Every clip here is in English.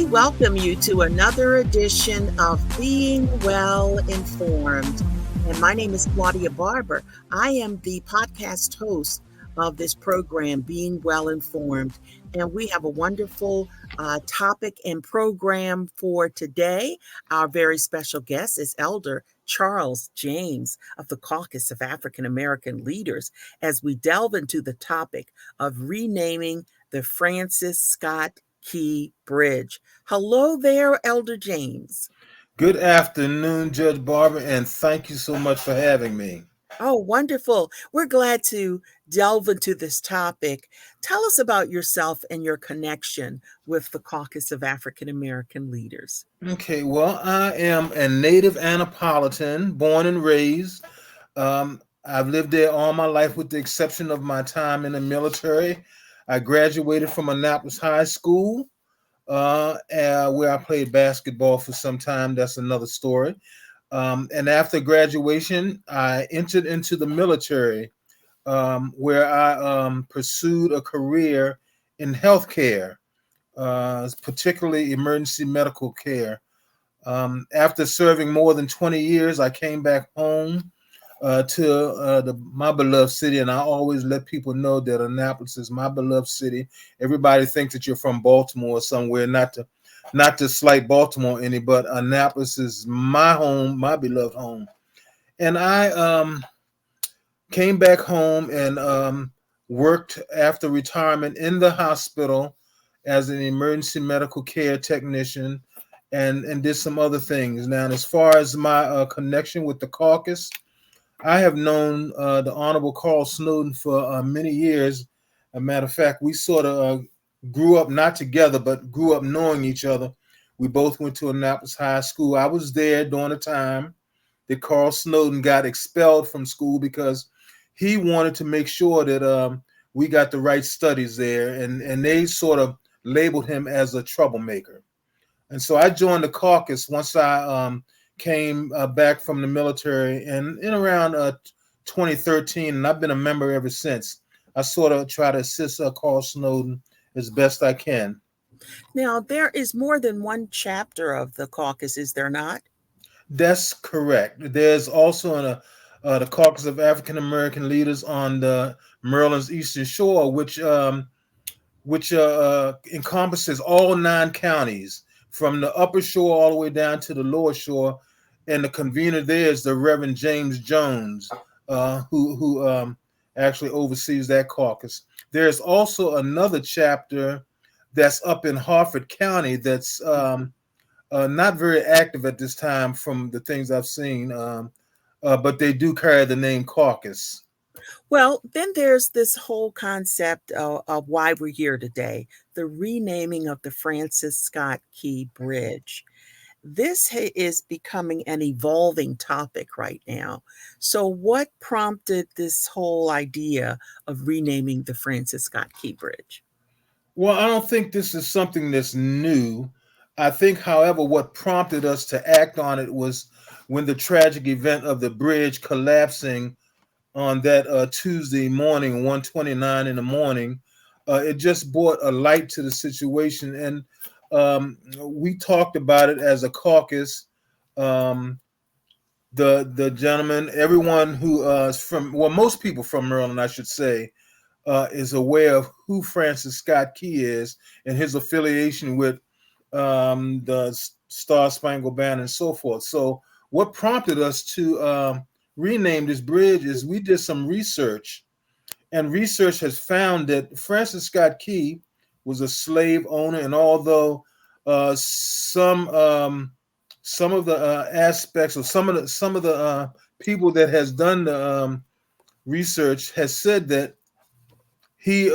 We welcome you to another edition of Being Well Informed. And my name is Claudia Barber. I am the podcast host of this program, Being Well Informed. And we have a wonderful topic and program for today. Our very special guest is Elder Charles James of the Caucus of African American Leaders as we delve into the topic of renaming the Francis Scott Key Bridge. Hello there, Elder James. Good afternoon, Judge Barber, and thank you so much for having me. Oh, wonderful. We're glad to delve into this topic. Tell us about yourself and your connection with the Caucus of African American Leaders. Okay, well, I am a native Annapolitan, born and raised. I've lived there all my life with the exception of my time in the military. I graduated from Annapolis High School, where I played basketball for some time. That's another story. And after graduation, I entered into the military, where I pursued a career in healthcare, particularly emergency medical care. After serving more than 20 years, I came back home to my beloved city, and I always let people know that Annapolis is my beloved city. Everybody thinks that you're from Baltimore or somewhere, not to slight Baltimore any, but Annapolis is my home, my beloved home. And I came back home and worked after retirement in the hospital as an emergency medical care technician and did some other things. Now, as far as my connection with the caucus, I have known the Honorable Carl Snowden for many years. As a matter of fact, we sort of grew up not together, but grew up knowing each other. We both went to Annapolis High School. I was there during the time that Carl Snowden got expelled from school because he wanted to make sure that we got the right studies there, and they sort of labeled him as a troublemaker. And so I joined the caucus once I came back from the military in around 2013, and I've been a member ever since. I sort of try to assist Carl Snowden as best I can. Now, there is more than one chapter of the caucus, is there not? That's correct. There's also the Caucus of African American Leaders on the Maryland's Eastern Shore, which encompasses all 9 counties, from the upper shore all the way down to the lower shore. And the convener there is the Reverend James Jones, who actually oversees that caucus. There's also another chapter that's up in Harford County that's not very active at this time from the things I've seen, but they do carry the name caucus. Well, then there's this whole concept of why we're here today, the renaming of the Francis Scott Key Bridge. This is becoming an evolving topic right now. So what prompted this whole idea of renaming the Francis Scott Key Bridge? Well, I don't think this is something that's new. I think, however, what prompted us to act on it was when the tragic event of the bridge collapsing on that Tuesday morning, 1:29 in the morning. It just brought a light to the situation, and we talked about it as a caucus. The gentleman, everyone who is from, well, most people from Maryland, I should say, is aware of who Francis Scott Key is and his affiliation with the Star Spangled Banner and so forth. So what prompted us to rename this bridge is we did some research, and research has found that Francis Scott Key was a slave owner, and although some of the aspects of some of the people that has done the research has said that he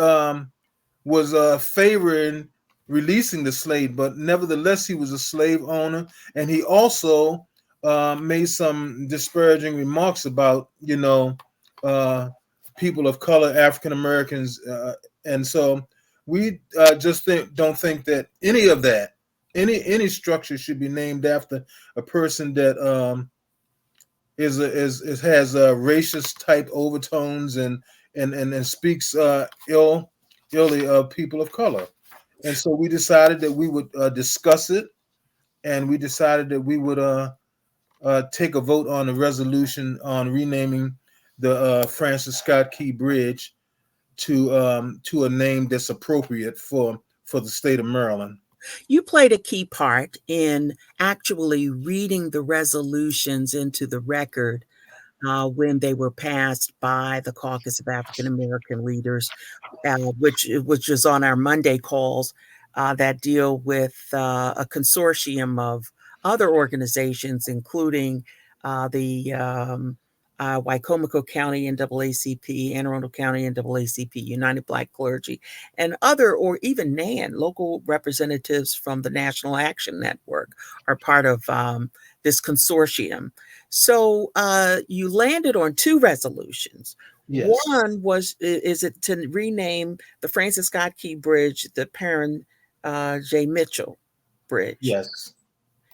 was favoring releasing the slave, but nevertheless he was a slave owner, and he also made some disparaging remarks about people of color, African Americans, and so we just don't think that any of that, any structure should be named after a person that has racist type overtones and speaks illy of people of color. And so we decided that we would discuss it, and we decided that we would take a vote on a resolution on renaming the Francis Scott Key Bridge to a name that's appropriate for the state of Maryland. You played a key part in actually reading the resolutions into the record when they were passed by the Caucus of African American Leaders, which is on our Monday calls that deal with a consortium of other organizations, including the Wycomico County NAACP, Anne Arundel County NAACP, United Black Clergy, and other, or even NAN, local representatives from the National Action Network are part of this consortium. So you landed on two resolutions. Yes. One was, is it to rename the Francis Scott Key Bridge the Parren J. Mitchell Bridge. Yes.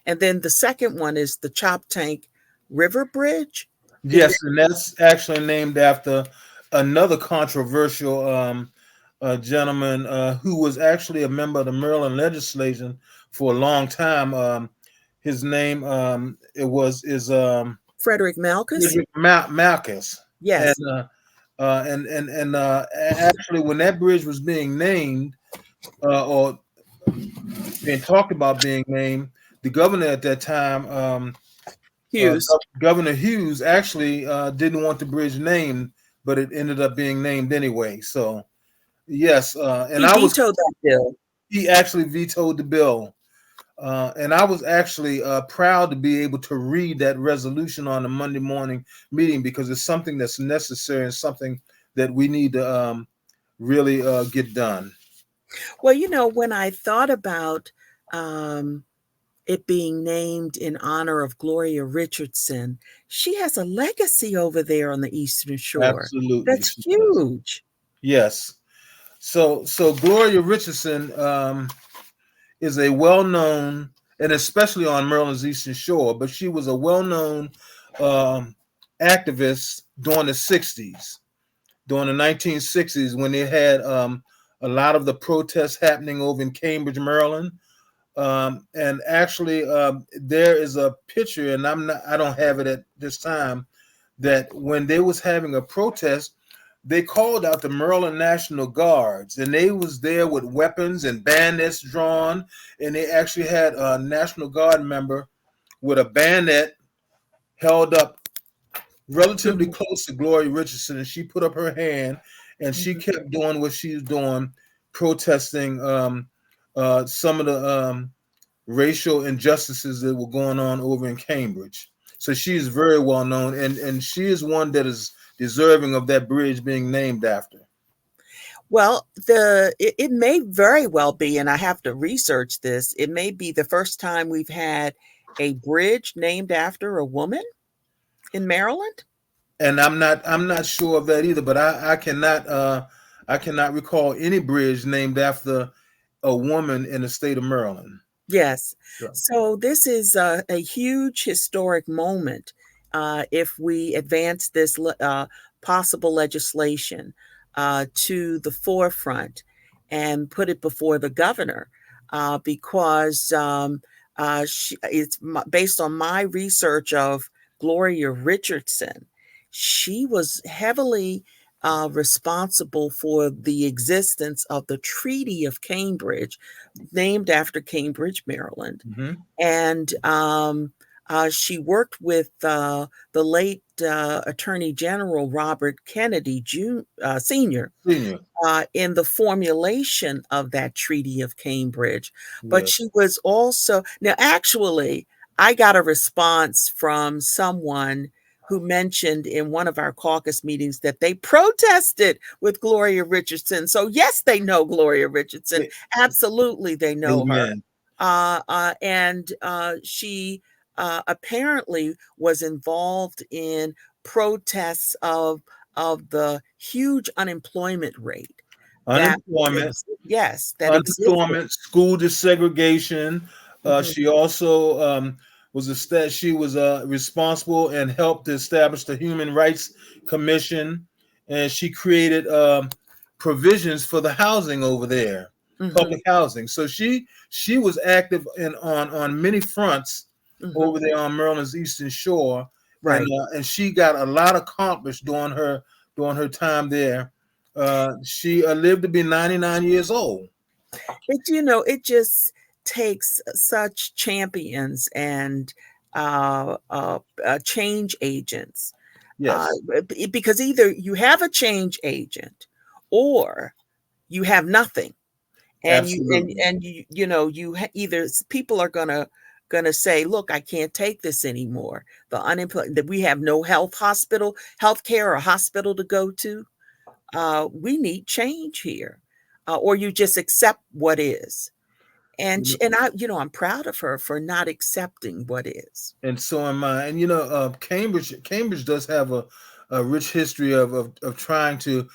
And then the second one is the Choptank River Bridge. Is Yes, and that's actually named after another controversial gentleman who was actually a member of the Maryland legislation for a long time. His name it was is Frederick Malkus? Frederick Malcus, and Yes. actually when that bridge was being named or being talked about being named, the governor at that time, Hughes. Governor Hughes, actually didn't want the bridge named, but it ended up being named anyway. So yes, and He vetoed that bill. he actually vetoed the bill. And I was actually proud to be able to read that resolution on a Monday morning meeting because it's something that's necessary and something that we need to really get done. Well, when I thought about um, it being named in honor of Gloria Richardson, she has a legacy over there on the Eastern Shore. Absolutely, That's she does. huge. Yes. So Gloria Richardson is a well-known, and especially on Maryland's Eastern Shore, but she was a well-known um, activist during the 60s, during the 1960s when they had a lot of the protests happening over in Cambridge, Maryland. And actually, there is a picture, and I don't have it at this time, that when they was having a protest, they called out the Maryland National Guards, and they was there with weapons and bayonets drawn, and they actually had a National Guard member with a bayonet held up relatively Mhm, close to Gloria Richardson, and she put up her hand, and she mhm. kept doing what she was doing, protesting some of the racial injustices that were going on over in Cambridge. So she is very well known, and she is one that is deserving of that bridge being named after. Well, it may very well be, and I have to research this. It may be the first time we've had a bridge named after a woman in Maryland. And I'm not sure of that either, but I cannot recall any bridge named after a woman in the state of Maryland. Yes. So, So this is a huge historic moment if we advance this possible legislation to the forefront and put it before the governor because based on my research of Gloria Richardson, she was heavily responsible for the existence of the Treaty of Cambridge, named after Cambridge, Maryland. mhm. And she worked with the late Attorney General Robert Kennedy Sr. Senior, In the formulation of that Treaty of Cambridge. But yes. she was also, now actually, I got a response from someone who mentioned in one of our caucus meetings that they protested with Gloria Richardson. So, yes, they know Gloria Richardson. Absolutely, they know her. Amen. And she apparently was involved in protests of the huge unemployment rate that Unemployment, that existed. school desegregation. Mhm. She also she was responsible and helped to establish the Human Rights Commission, and she created provisions for the housing over there. Mm-hmm. public housing. So she was active on many fronts Mm-hmm. over there on Maryland's Eastern Shore, Right. and she got a lot accomplished during her time there. She lived to be 99 years old. It just takes such champions and change agents, uh, Yes, because either you have a change agent or you have nothing. And absolutely. either people are gonna say, look, I can't take this anymore. The unemployed, that we have no health care or hospital to go to. We need change here. Or you just accept what is. And I'm proud of her for not accepting what is. And so am I. And Cambridge does have a rich history of trying to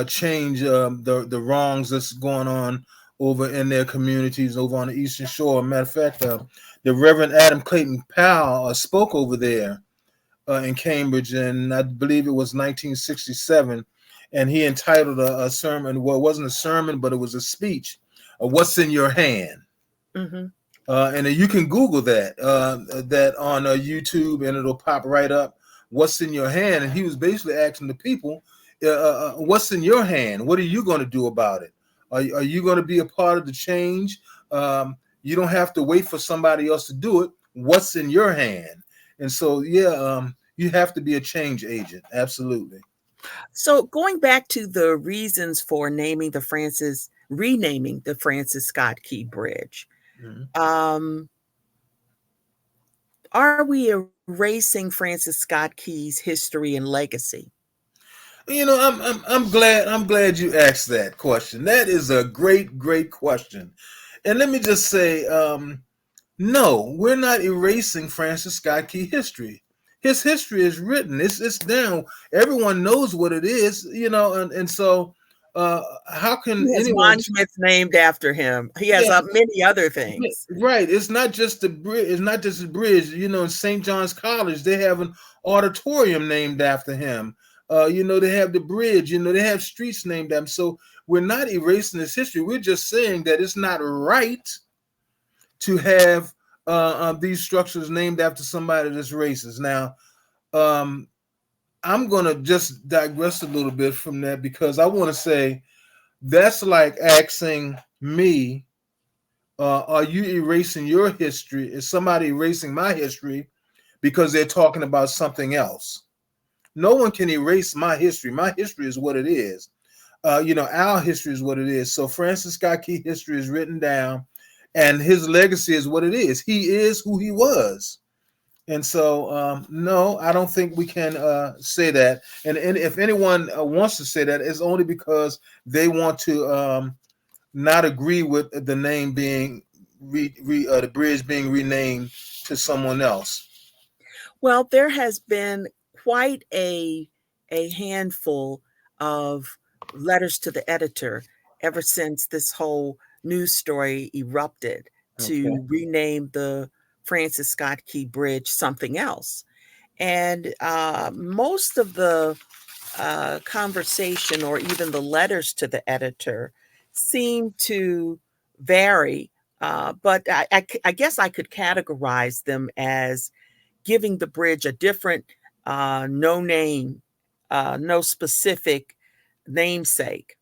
change the wrongs that's going on over in their communities over on the Eastern Shore. Matter of fact, the Reverend Adam Clayton Powell spoke over there in Cambridge, and I believe it was 1967, and he entitled a sermon. Well, it wasn't a sermon, but it was a speech. What's in your hand? Hmm. And you can Google that on YouTube, and it'll pop right up. What's in your hand? And he was basically asking the people, "What's in your hand? What are you going to do about it? Are you going to be a part of the change? You don't have to wait for somebody else to do it. What's in your hand?" And so, you have to be a change agent. Absolutely. So going back to the reasons for renaming the Francis Scott Key Bridge, Mhm. um, are we erasing Francis Scott Key's history and legacy? I'm glad you asked that question. That is a great question. And let me just say, no, we're not erasing Francis Scott Key history. His history is written. It's down. Everyone knows what it is, and so how can He has anyone? monuments named after him. He has Yeah, many other things. right. It's not just the bridge. It's not just the bridge. In St. John's College, they have an auditorium named after him. They have the bridge. They have streets named after him. So we're not erasing his history. We're just saying that it's not right to have these structures named after somebody that's racist. Now, um, I'm going to just digress a little bit from that because I want to say that's like asking me, are you erasing your history? Is somebody erasing my history because they're talking about something else? No one can erase my history. My history is what it is. Our history is what it is. So Francis Scott Key history is written down, and his legacy is what it is. He is who he was. And so, no, I don't think we can say that. And if anyone wants to say that, it's only because they want to not agree with the name being the bridge being renamed to someone else. Well, there has been quite a handful of letters to the editor ever since this whole news story erupted Okay. to rename the Francis Scott Key Bridge something else. And most of the conversation or even the letters to the editor seem to vary. But I guess I could categorize them as giving the bridge a different, no name, no specific namesake.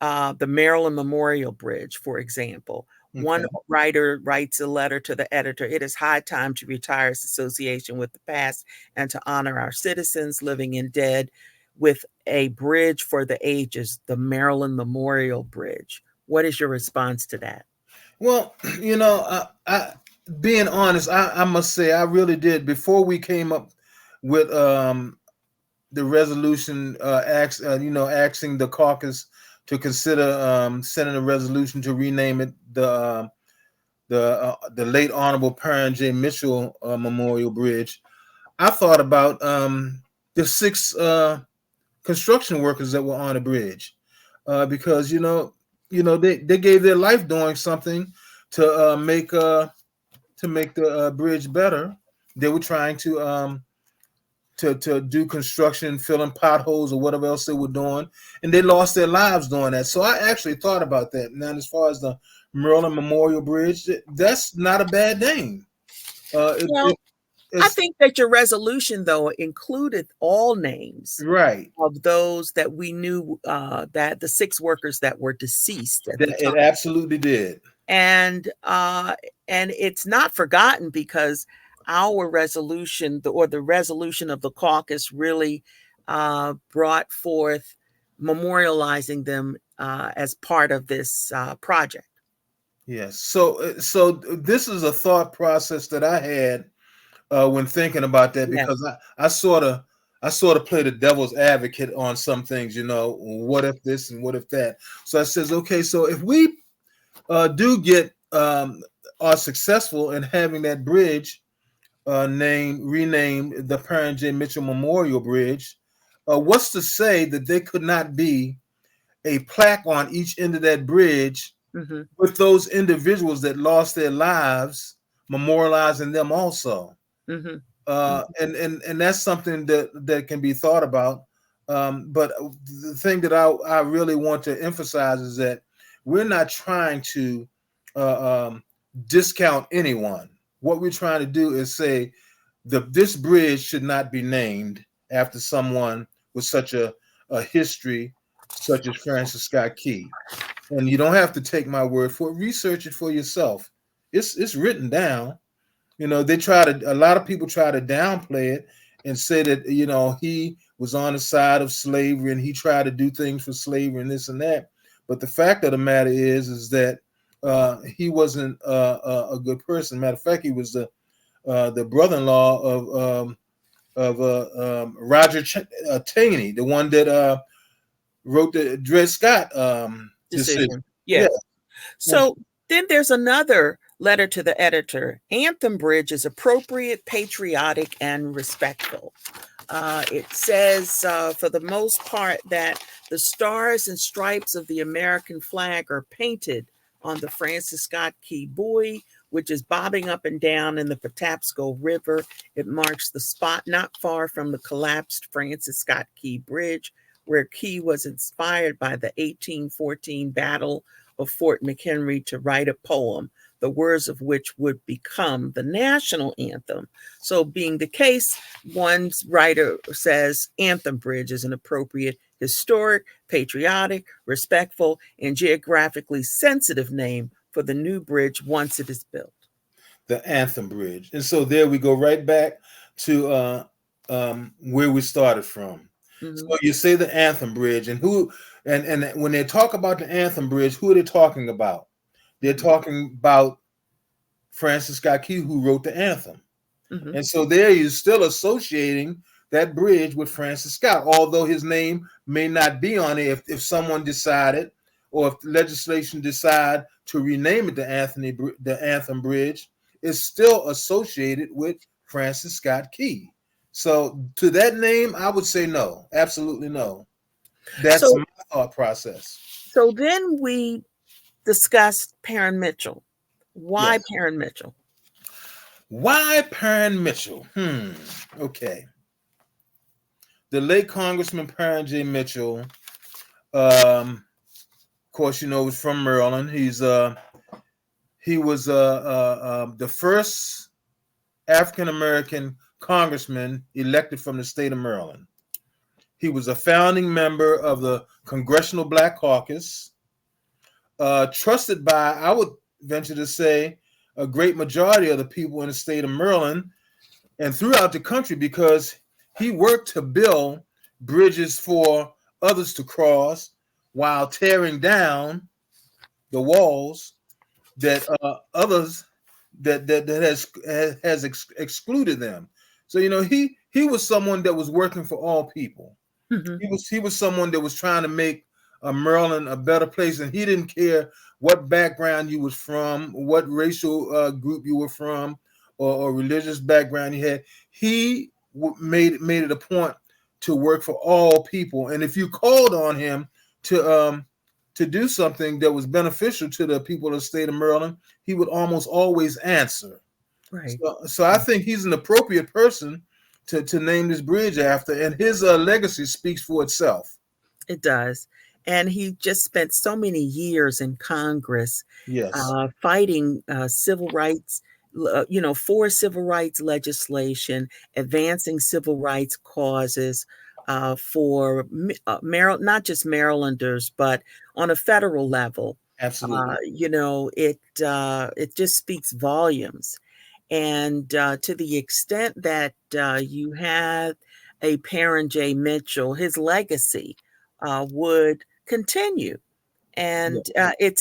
The Maryland Memorial Bridge, for example. One Okay. writer writes a letter to the editor. It is high time to retire its association with the past and to honor our citizens, living and dead, with a bridge for the ages, the Maryland Memorial Bridge. What is your response to that? Well, I being honest, I must say I really did before we came up with the resolution, asking the caucus to consider sending a resolution to rename it the late Honorable Parren J. Mitchell Memorial Bridge. I thought about the six construction workers that were on the bridge because they gave their life doing something to make the bridge better. They were trying to do construction, filling potholes or whatever else they were doing, and they lost their lives doing that. So I actually thought about that. Now, as far as the Maryland Memorial Bridge, that's not a bad name. Well, I It's think that your resolution, though, included all names right. of those that we knew, that the 6 workers that were deceased at the It time. absolutely did. And it's not forgotten because our resolution, or the resolution of the caucus, really brought forth memorializing them as part of this project. Yes. So this is a thought process that I had when thinking about that, Yeah. because I sort of play the devil's advocate on some things. What if this and what if that? So I says, okay, so if we do get are successful in having that bridge renamed the Parren J. Mitchell Memorial Bridge, what's to say that there could not be a plaque on each end of that bridge Hmm. with those individuals that lost their lives, memorializing them also? Hmm. And that's something that can be thought about. But the thing that I really want to emphasize is that we're not trying to discount anyone. What we're trying to do is say this bridge should not be named after someone with such a history, such as Francis Scott Key. And you don't have to take my word for it. Research it for yourself. It's written down. A lot of people try to downplay it and say that, he was on the side of slavery and he tried to do things for slavery and this and that. But the fact of the matter is that he wasn't a good person. Matter of fact, he was the brother-in-law of Roger Taney, the one that wrote the Dred Scott decision. Decision. Yeah. Yes. So then there's another letter to the editor. Anthem Bridge is appropriate, patriotic, and respectful. It says, for the most part, that the stars and stripes of the American flag are painted on the Francis Scott Key buoy, which is bobbing up and down in the Patapsco River. It marks the spot not far from the collapsed Francis Scott Key Bridge, where Key was inspired by the 1814 Battle of Fort McHenry to write a poem, the words of which would become the national anthem. So, being the case, one writer says Anthem Bridge is an appropriate, historic, patriotic, respectful, and geographically sensitive name for the new bridge once it is built. The Anthem Bridge. And so there we go right back to where we started from. Mhm. So you say the Anthem Bridge, and when they talk about the Anthem Bridge, who are they talking about? They're talking about Francis Scott Key, who wrote the anthem. Mhm. And so there you're still associating that bridge with Francis Scott, although his name may not be on it. If someone decided, or if legislation decide to rename it the Anthem Bridge, it's still associated with Francis Scott Key. So to that name, I would say no, absolutely no. That's So, my thought process. so then we discussed Parren Mitchell. Why Yes. Parren Mitchell? Why Parren Mitchell? Okay. The late Congressman Parren J. Mitchell, of course, was from Maryland. He was the first African American congressman elected from the state of Maryland. He was a founding member of the Congressional Black Caucus, trusted by, I would venture to say, a great majority of the people in the state of Maryland and throughout the country, because he worked to build bridges for others to cross while tearing down the walls that others that has excluded them. So he was someone that was working for all people. Mhm. He was someone that was trying to make Maryland a better place, and he didn't care what background you was from, what racial group you were from, or religious background you had. He made it a point to work for all people, and if you called on him to do something that was beneficial to the people of the state of Maryland, he would almost always answer. Right. So I think he's an appropriate person to name this bridge after, and his legacy speaks for itself. It does. And he just spent so many years in Congress Yes, fighting civil rights, for civil rights legislation, advancing civil rights causes for not just Marylanders, but on a federal level. absolutely. It just speaks volumes. And to the extent that you have a Parren J. Mitchell, his legacy would continue. Yeah. And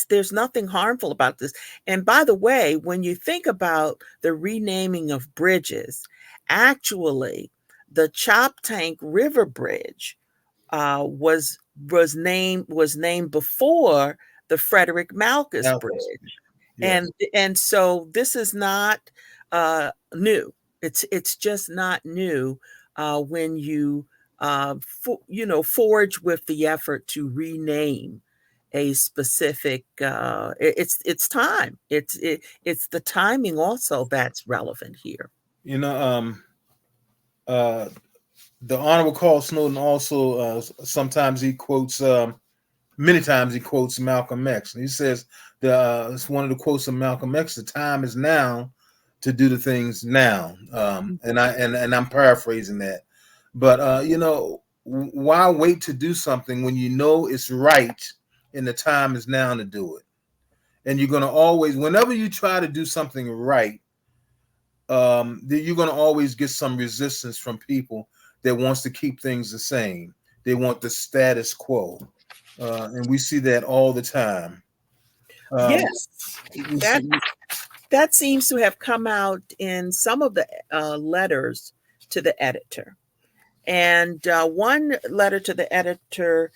there's nothing harmful about this. And by the way, when you think about the renaming of bridges, actually, the Choptank River Bridge was named before the Frederick Malchus Alphas. Bridge. Yes. And so this is not new. It's just not new when you forge with the effort to rename a specific. It's time. It's the timing also that's relevant here. You know, uh, the Honorable Carl Snowden also sometimes he quotes, many times he quotes Malcolm X. And he says it's one of the quotes of Malcolm X: "The time is now to do the things now." And I'm paraphrasing that, but why wait to do something when you know it's right and the time is now to do it? And you're going to always, whenever you try to do something right, you're going to always get some resistance from people that wants to keep things the same. They want the status quo, and we see that all the time. Yes, We that see, that seems to have come out in some of the letters to the editor. And one letter to the editor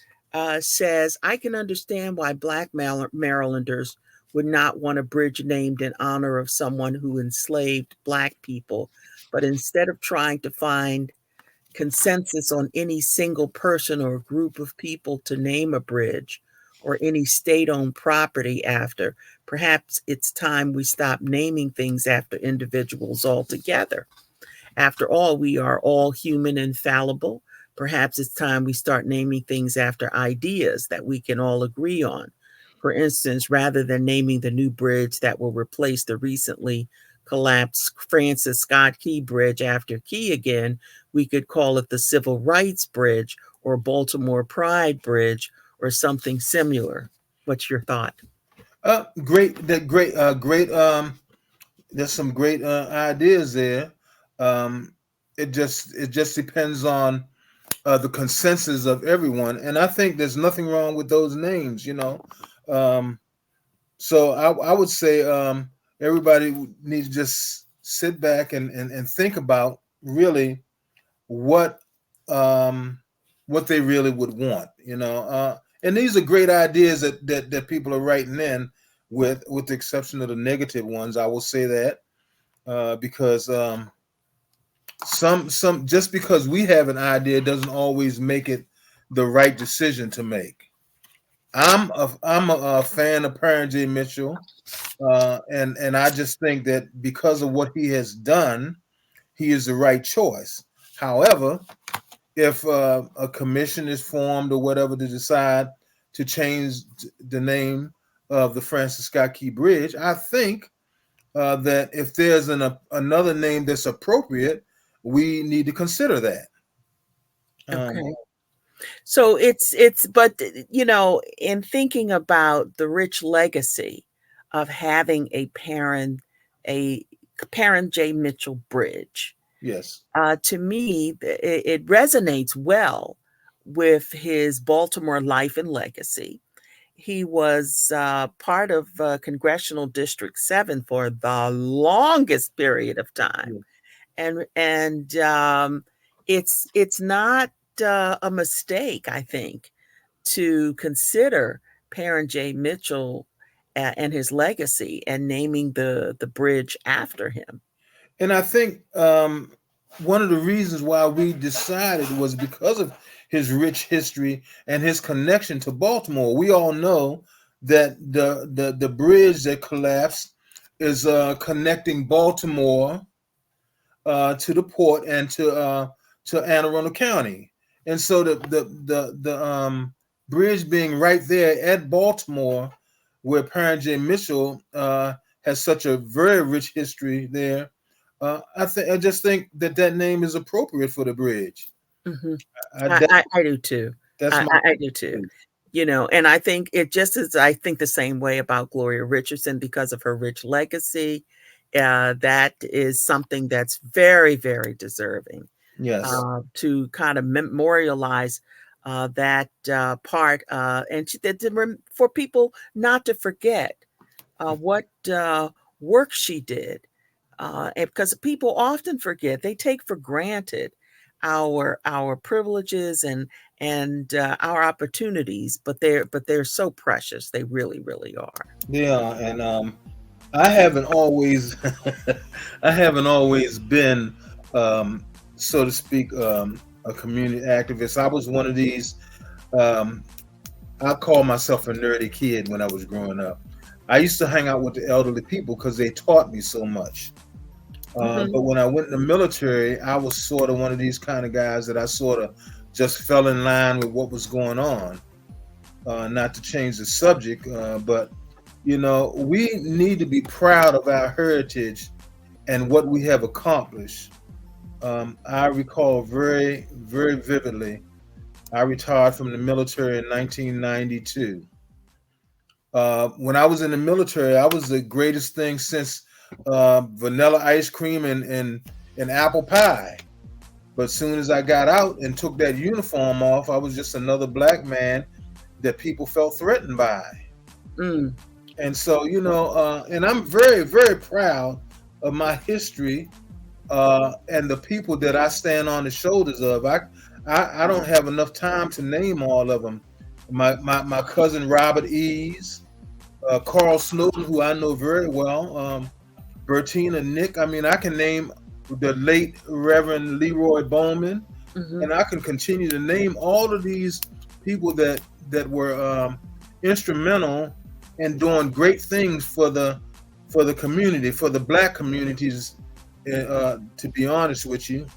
says, I can understand why Black Marylanders would not want a bridge named in honor of someone who enslaved Black people. But instead of trying to find consensus on any single person or group of people to name a bridge or any state owned property after, perhaps it's time we stop naming things after individuals altogether. After all, we are all human and fallible. Perhaps it's time we start naming things after ideas that we can all agree on. For instance, rather than naming the new bridge that will replace the recently collapsed Francis Scott Key Bridge after Key again, we could call it the Civil Rights Bridge or Baltimore Pride Bridge or something similar. What's your thought? great, that great, great. There's some great ideas there. Um, it just depends on the consensus of everyone, and I think there's nothing wrong with those names. Um, so I would say everybody needs to just sit back and think about really what um, what they really would want. And these are great ideas that people are writing in, with the exception of the negative ones. I will say that because some just because we have an idea doesn't always make it the right decision to make. I'm a fan of Parren J. Mitchell, and I just think that because of what he has done, he is the right choice. However, if a commission is formed or whatever to decide to change the name of the Francis Scott Key Bridge, I think that if there's another name that's appropriate, we need to consider that. Um, Okay. So but in thinking about the rich legacy of having a Parren J. Mitchell Bridge, yes, to me, it resonates well with his Baltimore life and legacy. He was part of Congressional District 7 for the longest period of time. yeah. And it's not a mistake, I think, to consider Parren J. Mitchell and his legacy and naming the bridge after him. And I think one of the reasons why we decided was because of his rich history and his connection to Baltimore. We all know that the bridge that collapsed is connecting Baltimore to the port and to Anne Arundel County. And so the bridge being right there at Baltimore, where Parren J. Mitchell has such a very rich history there, I just think that name is appropriate for the bridge. Mhm. I, that, I do too. that's my I do too. And I think it just as I think the same way about Gloria Richardson because of her rich legacy. That is something that's very, very deserving yes. to kind of memorialize that part and for people not to forget what work she did. And because people often forget, they take for granted our privileges and our opportunities, but they're so precious. They really, really are. Yeah, and I haven't always I haven't always been so to speak a community activist. I was one of these um, I call myself a nerdy kid when I was growing up. I used to hang out with the elderly people because they taught me so much. Hmm. But when I went in the military, I was sort of one of these kind of guys that I sort of just fell in line with what was going on. Not to change the subject, but we need to be proud of our heritage and what we have accomplished. I recall very, very vividly. I retired from the military in 1992. When I was in the military, I was the greatest thing since vanilla ice cream and apple pie. But soon as I got out and took that uniform off, I was just another black man that people felt threatened by. Mm. And so, and I'm very, very proud of my history and the people that I stand on the shoulders of. I don't have enough time to name all of them. My cousin Robert Eves, Carl Snowden, who I know very well, Bertina Nick. I mean, I can name the late Reverend Leroy Bowman, Hmm. and I can continue to name all of these people that were instrumental in doing great things for the community, for the black communities. To be honest with you,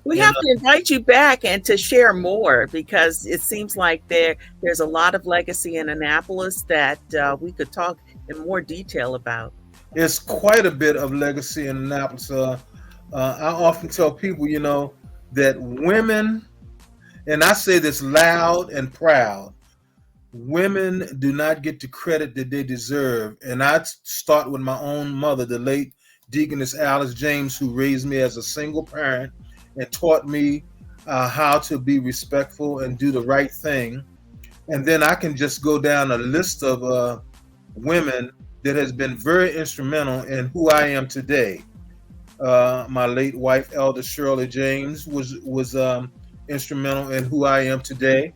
We and have to invite you back and to share more because it seems like there's a lot of legacy in Annapolis that we could talk in more detail about. it's quite a bit of legacy in Annapolis. I often tell people, that women, and I say this loud and proud, women do not get the credit that they deserve. And I start with my own mother, the late Deaconess Alice James, who raised me as a single parent and taught me how to be respectful and do the right thing. And then I can just go down a list of women that has been very instrumental in who I am today. My late wife, Elder Shirley James, was instrumental in who I am today.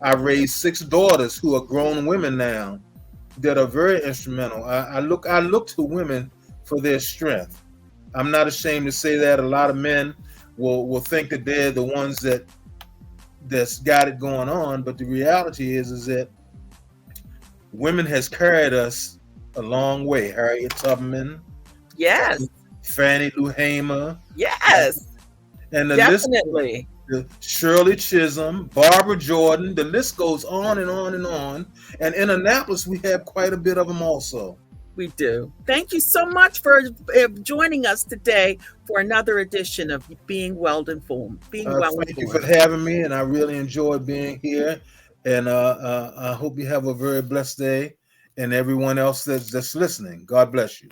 I raised 6 daughters who are grown women now that are very instrumental. I look to women for their strength. I'm not ashamed to say that. A lot of men will think that they're the ones that's got it going on, but the reality is that women has carried us a long way. Harriet Tubman, Yes, Fannie Lou Hamer, yes, and the list, definitely. Shirley Chisholm, Barbara Jordan, the list goes on and on and on. And in Annapolis, we have quite a bit of them also. We do. Thank you so much for joining us today for another edition of Being Well Informed. Being Well Thank you for Informed. having me, and I really enjoyed being here. And I hope you have a very blessed day, and everyone else that's listening. God bless you.